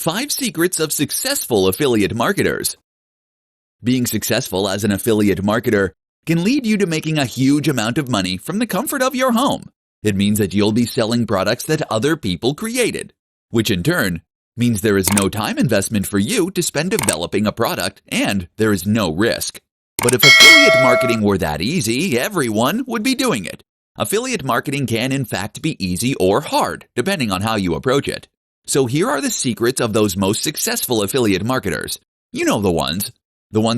5 Secrets of Successful Affiliate Marketers. Being successful as an affiliate marketer can lead you to making a huge amount of money from the comfort of your home. It means that you'll be selling products that other people created, which in turn means there is no time investment for you to spend developing a product and there is no risk. But if affiliate marketing were that easy, everyone would be doing it. Affiliate marketing can in fact be easy or hard, depending on how you approach it. So here are the secrets of those most successful affiliate marketers. You know the ones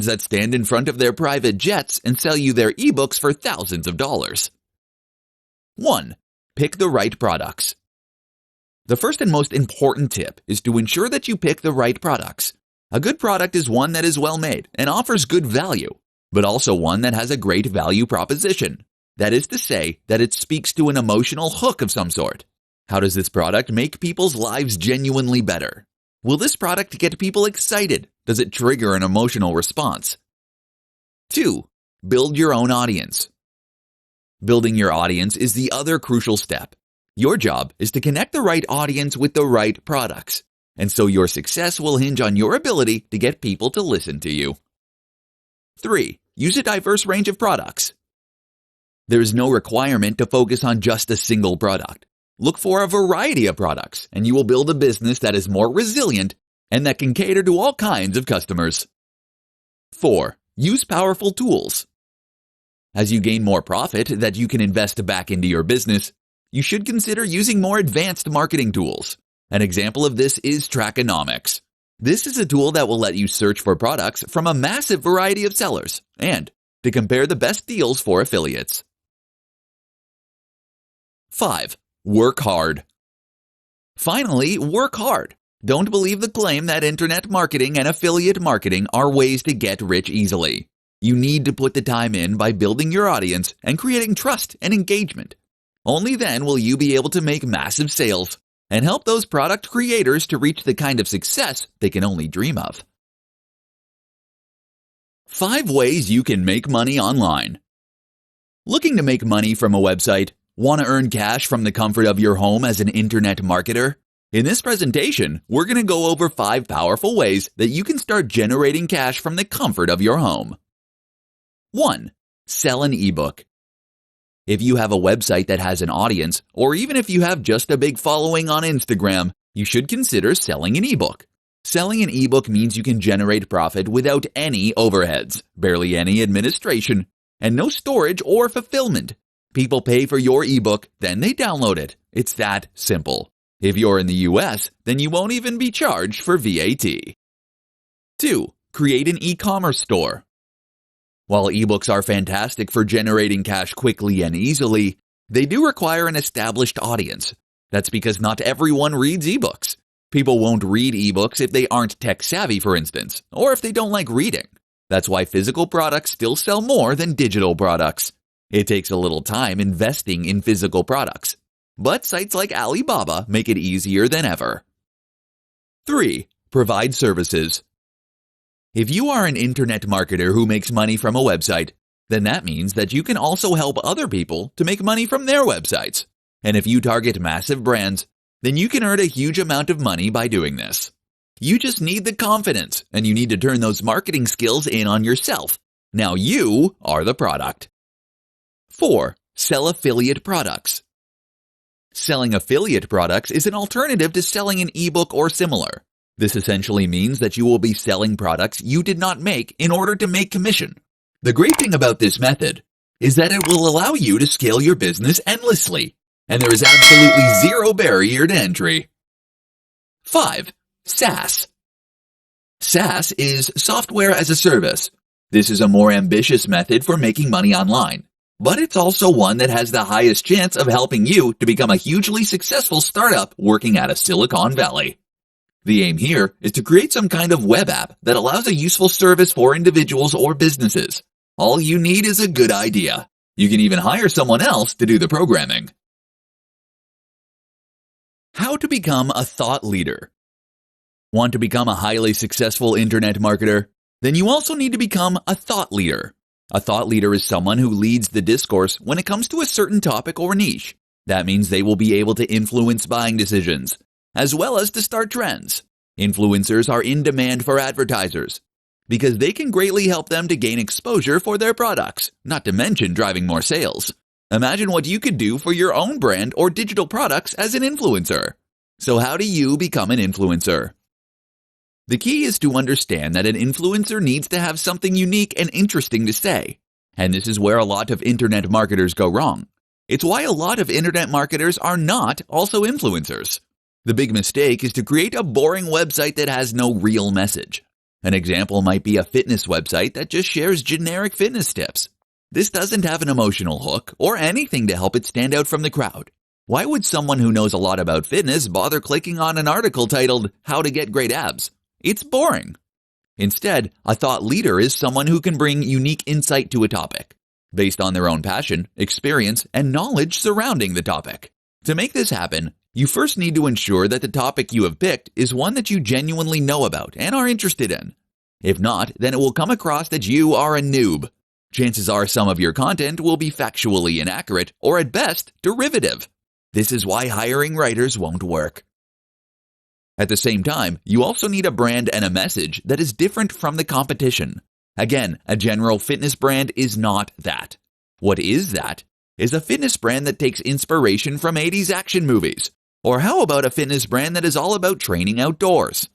that stand in front of their private jets and sell you their ebooks for thousands of dollars. 1. Pick the right products. The first and most important tip is to ensure that you pick the right products. A good product is one that is well made and offers good value, but also one that has a great value proposition. That is to say, that it speaks to an emotional hook of some sort. How does this product make people's lives genuinely better? Will this product get people excited? Does it trigger an emotional response? 2. Build your own audience. Building your audience is the other crucial step. Your job is to connect the right audience with the right products, and so your success will hinge on your ability to get people to listen to you. 3. Use a diverse range of products. There is no requirement to focus on just a single product. Look for a variety of products, and you will build a business that is more resilient and that can cater to all kinds of customers. 4. Use powerful tools. As you gain more profit that you can invest back into your business, you should consider using more advanced marketing tools. An example of this is Trackonomics. This is a tool that will let you search for products from a massive variety of sellers and to compare the best deals for affiliates. 5. Work hard. Finally, work hard. Don't believe the claim that internet marketing and affiliate marketing are ways to get rich easily. You need to put the time in by building your audience and creating trust and engagement. Only then will you be able to make massive sales and help those product creators to reach the kind of success they can only dream of. 5 ways you can make money online. Looking to make money from a website? Want to earn cash from the comfort of your home as an internet marketer? In this presentation, we're going to go over 5 powerful ways that you can start generating cash from the comfort of your home. 1. Sell an ebook. If you have a website that has an audience, or even if you have just a big following on Instagram, you should consider selling an ebook. Selling an ebook means you can generate profit without any overheads, barely any administration, and no storage or fulfillment. People pay for your ebook, then they download it. It's that simple. If you're in the US, then you won't even be charged for VAT. 2. Create an e-commerce store. While ebooks are fantastic for generating cash quickly and easily, they do require an established audience. That's because not everyone reads ebooks. People won't read ebooks if they aren't tech-savvy, for instance, or if they don't like reading. That's why physical products still sell more than digital products. It takes a little time investing in physical products, but sites like Alibaba make it easier than ever. 3. Provide services. If you are an internet marketer who makes money from a website, then that means that you can also help other people to make money from their websites. And if you target massive brands, then you can earn a huge amount of money by doing this. You just need the confidence, and you need to turn those marketing skills in on yourself. Now you are the product. 4. Sell affiliate products. Selling affiliate products is an alternative to selling an ebook or similar. This essentially means that you will be selling products you did not make in order to make commission. The great thing about this method is that it will allow you to scale your business endlessly, and there is absolutely zero barrier to entry. 5. SaaS. SaaS is software as a service. This is a more ambitious method for making money online, but it's also one that has the highest chance of helping you to become a hugely successful startup working out of Silicon Valley. The aim here is to create some kind of web app that allows a useful service for individuals or businesses. All you need is a good idea. You can even hire someone else to do the programming. How to become a thought leader. Want to become a highly successful internet marketer? Then you also need to become a thought leader. A thought leader is someone who leads the discourse when it comes to a certain topic or niche. That means they will be able to influence buying decisions, as well as to start trends. Influencers are in demand for advertisers because they can greatly help them to gain exposure for their products, not to mention driving more sales. Imagine what you could do for your own brand or digital products as an influencer. So how do you become an influencer? The key is to understand that an influencer needs to have something unique and interesting to say. And this is where a lot of internet marketers go wrong. It's why a lot of internet marketers are not also influencers. The big mistake is to create a boring website that has no real message. An example might be a fitness website that just shares generic fitness tips. This doesn't have an emotional hook or anything to help it stand out from the crowd. Why would someone who knows a lot about fitness bother clicking on an article titled, "How to Get Great Abs"? It's boring. Instead, a thought leader is someone who can bring unique insight to a topic, based on their own passion, experience, and knowledge surrounding the topic. To make this happen, you first need to ensure that the topic you have picked is one that you genuinely know about and are interested in. If not, then it will come across that you are a noob. Chances are some of your content will be factually inaccurate or at best derivative. This is why hiring writers won't work. At the same time, you also need a brand and a message that is different from the competition. Again, a general fitness brand is not that. What is that? Is a fitness brand that takes inspiration from 80s action movies. Or how about a fitness brand that is all about training outdoors?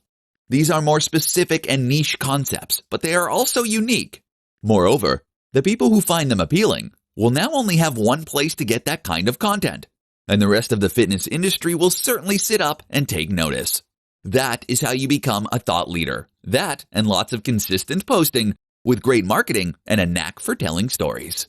These are more specific and niche concepts, but they are also unique. Moreover, the people who find them appealing will now only have one place to get that kind of content, and the rest of the fitness industry will certainly sit up and take notice. That is how you become a thought leader. That and lots of consistent posting with great marketing and a knack for telling stories.